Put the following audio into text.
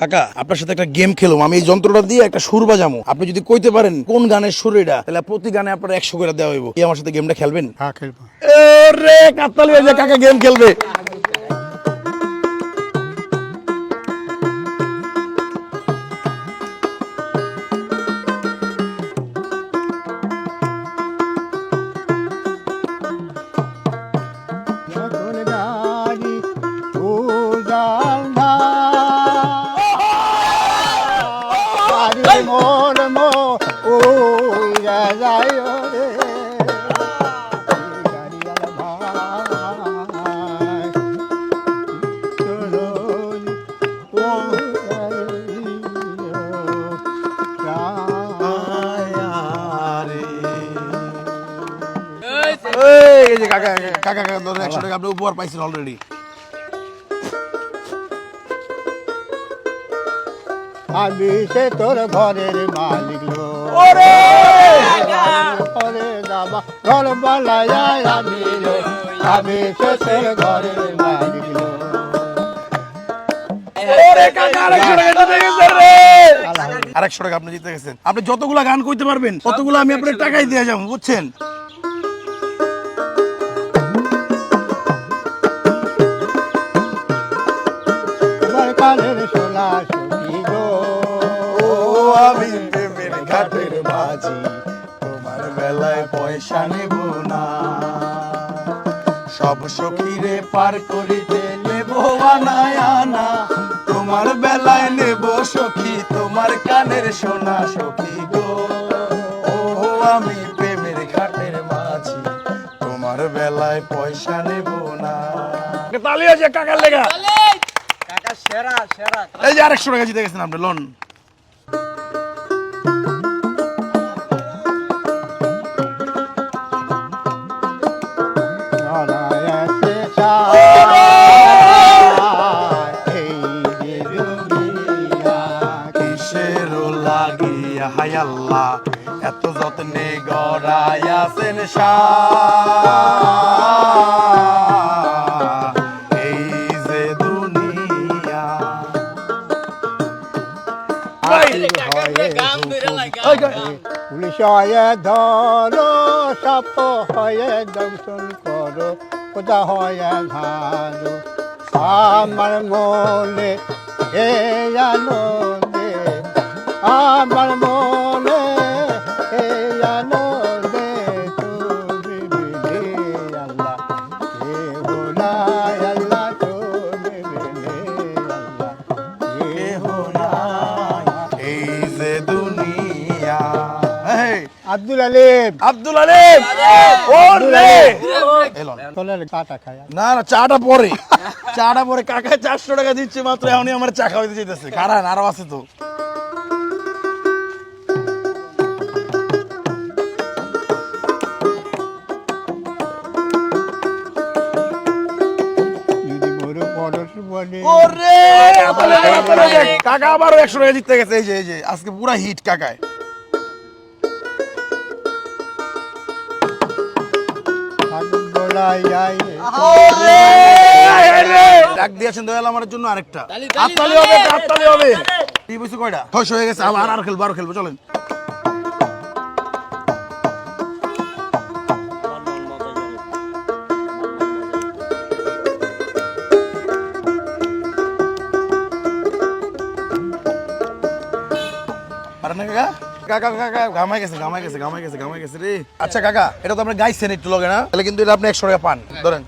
কাকা আপনার সাথে একটা গেম খেলুম, আমি এই যন্ত্রটা দিয়ে একটা সুর বাজামো, আপনি যদি কইতে পারেন কোন গানের সুর এটা, তাহলে প্রতি গানে আপনার 100 করে দেওয়া হইব। কি আমার সাথে গেমটা খেলবেন? হ্যাঁ খেলবো। রে কাকতালি হয়ে যায়, কাকা গেম খেলবে। যখন নারী উজাল নারী মোর মো উইরা যায় রে গাড়িয়াল ভাই চলো এই যে কাকা কাকা কাকা ধরে 100 টাকা আপনি উপহার পাইছেন অলরেডি। আমি সে তোর ঘরের মালিক লো ওরে ঘরে যাবা ঘর বালায় আমি লো আমি সে তোর ঘরের মালিক লো ওরে কাকা 100 টাকা জিতে গেছেন রে। আর 100 টাকা আপনি জিতে গেছেন। আপনি যতগুলা গান কইতে পারবেন ততগুলো আমি আপনার টাকাই দিয়ে যাবো, বুঝছেন? তোমার কানের সোনা সখী গো ও আমি প্রেমের ঘাটের বাজি, তোমার বেলায় পয়সা নেব না, সব সখীরে পার করিতে নেব আনায় আনা, তোমার বেলায় নেব সখী তোমার কানের সোনা সখী গো। ও আমি প্রেমের ঘাটের মাঝি, তোমার বেলায় পয়সা নেব না। তালি আছে কাকার লেগা। কাকা সেরা সেরা। এই যে 100 টাকা জিতে গেছেন আপনি, লোন। নারায়ণে এই যে দুনিয়া কিসের লাগিয়া হায় আল্লাহ এত যত্নে গড়াইয়াছেন এই যে দুনিয়া। পুলিশ হয়ে ধরো সাপ হয়ে দংশন করো কোথা হয়ে ধারো আমার মনে এ আনন্দে আমার মনে এ আনন্দে তুমি বিলে আল্লাহ এ গোলাই আল্লাহ তুমি বিলে আল্লাহ এ নাই এই যে দুনিয়া। এই, আব্দুল আলিম আব্দুল আলিম ওরে এলন। চলের কাটা খায় না না চাটা পরে, চাটা পরে। কাকা 400 টাকা দিচ্ছে মাত্র, এখনই আমার চা খাওয়াইতে চাইতেছে। কারণ আরো আছে তো। যদি মোর পরশ বনে ওরে কাকা আবারও 100 টাকা জিততে গেছে। এই যে আজকে পুরা হিট কাকায়। আগুন গোলাই আই ডাক দিয়েছেন দয়াল আমার জন্য আরেকটা। হাততালি হবে, হাততালি হবে। কি বলছো কয়টা? 600 হয়ে গেছে। আবার আর খেলবো, আরো খেলবো, চলেন। পারেন না কাকা? কাকা কাকা ঘামাই গেছে, ঘামাই গেছে, ঘামাই গেছে, ঘামাই গেছে রে। আচ্ছা কাকা, এটা তো আপনি গাইছেন একটু লগে না, তাহলে কিন্তু এটা আপনি 100 টাকা পান, ধরেন।